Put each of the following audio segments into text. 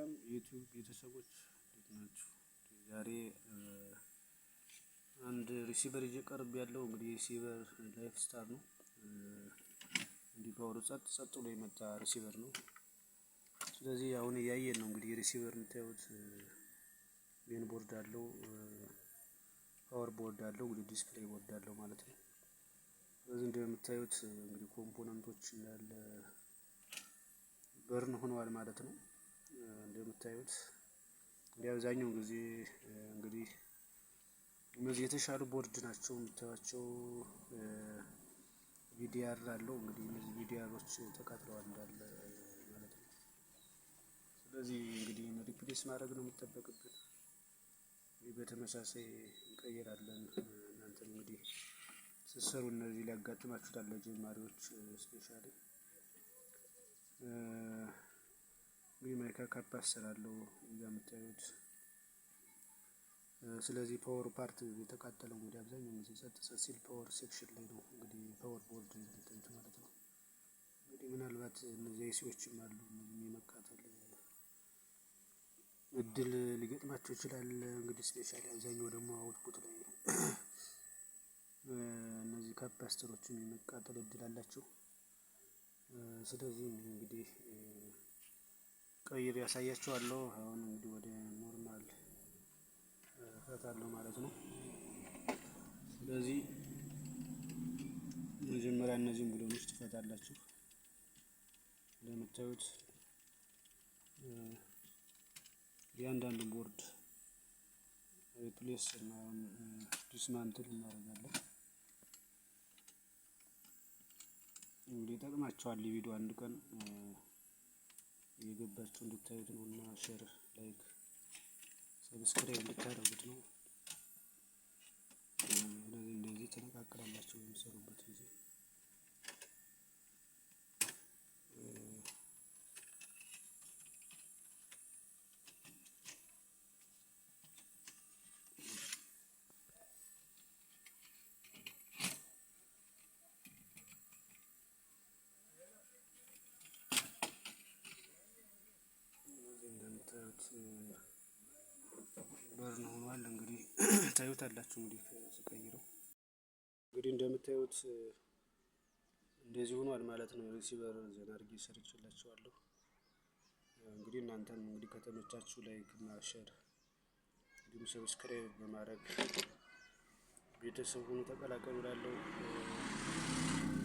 ሰላም ዩቲዩብ ቤተሰቦች እንዴት ናችሁ? ዛሬ አንድ ሪሲቨር ይዤ ቀርብ ያለው እንግዲህ ሪሲቨር ላይፍ ስታር ነው። እንዲህ ፓወሩ ጸጥ ብሎ የመጣ ሪሲቨር ነው። ስለዚህ አሁን እያየን ነው እንግዲህ ሪሲቨር የምታዩት ሜን ቦርድ አለው፣ ፓወር ቦርድ አለው፣ እንግዲህ ዲስፕሌይ ቦርድ አለው ማለት ነው። ስለዚህ እንደምታዩት እንግዲህ ኮምፖነንቶች እንዳለ በርን ሆነዋል ማለት ነው። እንደምታዩት እንግዲህ አብዛኛውን ጊዜ እንግዲህ እነዚህ የተሻሉ ቦርድ ናቸው የምታዩቸው። ቪዲአር አለው እንግዲህ እነዚህ ቪዲአሮች ተቃጥለዋል እንዳለ ማለት ነው። ስለዚህ እንግዲህ ሪፕሌስ ማድረግ ነው የሚጠበቅብን። በተመሳሳይ እንቀይራለን። እናንተም እንግዲህ ስትሰሩ እነዚህ ሊያጋጥማችሁ ይችላል ለጀማሪዎች ስፔሻሊ። እንግዲህ ማይካ ካፓሲተር አለው እዚህ ጋር የምታዩት። ስለዚህ ፓወር ፓርት የተቃጠለው እንግዲህ አብዛኛው ጊዜ ጸጥ ሲል ፓወር ሴክሽን ላይ ነው እንግዲህ ፓወር ቦርድ የምታዩት ማለት ነው። እንግዲህ ምናልባት እነዚህ አይሲዎችም አሉ እነዚህ የመቃጠል እድል ሊገጥማቸው ይችላል። እንግዲህ ስፔሻሊ አብዛኛው ደግሞ አውትፑት ላይ እነዚህ ካፓሲተሮችም የመቃጠል እድል አላቸው። ስለዚህ እንግዲህ ቀይር ያሳያቸዋለሁ። አሁን እንግዲህ ወደ ኖርማል እፈታለሁ ማለት ነው። ስለዚህ መጀመሪያ እነዚህን ብሎኖች ትፈታላችሁ። እንደምታዩት እያንዳንዱ ቦርድ ሪፕሌስ እና ዲስማንትል እናደርጋለን። እንግዲህ ይጠቅማችኋል ቪዲዮ አንድ ቀን እየገባችሁ እንድታዩት ነው እና ሼር፣ ላይክ፣ ሰብስክራይብ እንድታደርጉት ነው። እንደዚህ ተነቃቅላላችሁ በሚሰሩበት ጊዜ። በርን ሆኗል እንግዲህ ታዩታላችሁ። እንግዲህ ስቀይረው እንግዲህ እንደምታዩት እንደዚህ ሆኗል ማለት ነው። ሪሲቨር ዘና አድርጌ ሰርቼላችኋለሁ። እንግዲህ እናንተም እንግዲህ ከተመቻችሁ ላይክ እና ሼር እንዲሁም ሰብስክራይብ በማድረግ ቤተሰብ ሁኑ፣ ተቀላቀሉ እላለሁ።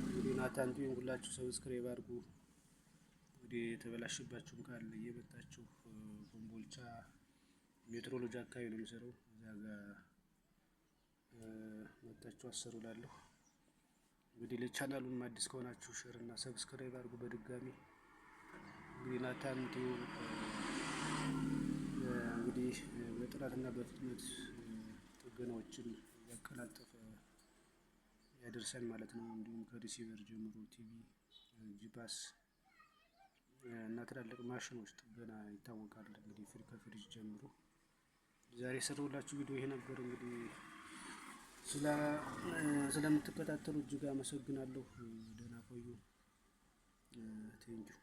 እንግዲህ ናታን ቲዩን ሁላችሁ ሰብስክራይብ አድርጉ። እንግዲህ የተበላሽባችሁም ካለ እየመጣችሁ ኮምቦልቻ ሜትሮሎጂ አካባቢ ነው የሚሰራው፣ እዛ ጋር መጣችሁ አሰሩ እላለሁ። እንግዲህ ለቻናሉም አዲስ ከሆናችሁ ሼር እና ሰብስክራይብ አድርጉ። በድጋሚ እንግዲህ ናታን ቲዩብ እንግዲህ በጥራትና በፍጥነት ጥገናዎችን ያቀላጠፈ ያደርሳል ማለት ነው። እንዲሁም ከሪሲቨር ጀምሮ ቲቪ፣ ጂፓስ እና ትላልቅ ማሽኖች ጥገና ይታወቃል። እንግዲህ ከፍሪጅ ጀምሮ ዛሬ የሰራሁላችሁ ቪዲዮ ይሄ ነበር። እንግዲህ ስለምትከታተሉ እጅግ አመሰግናለሁ። ደህና ቆዩ። ቴንኪው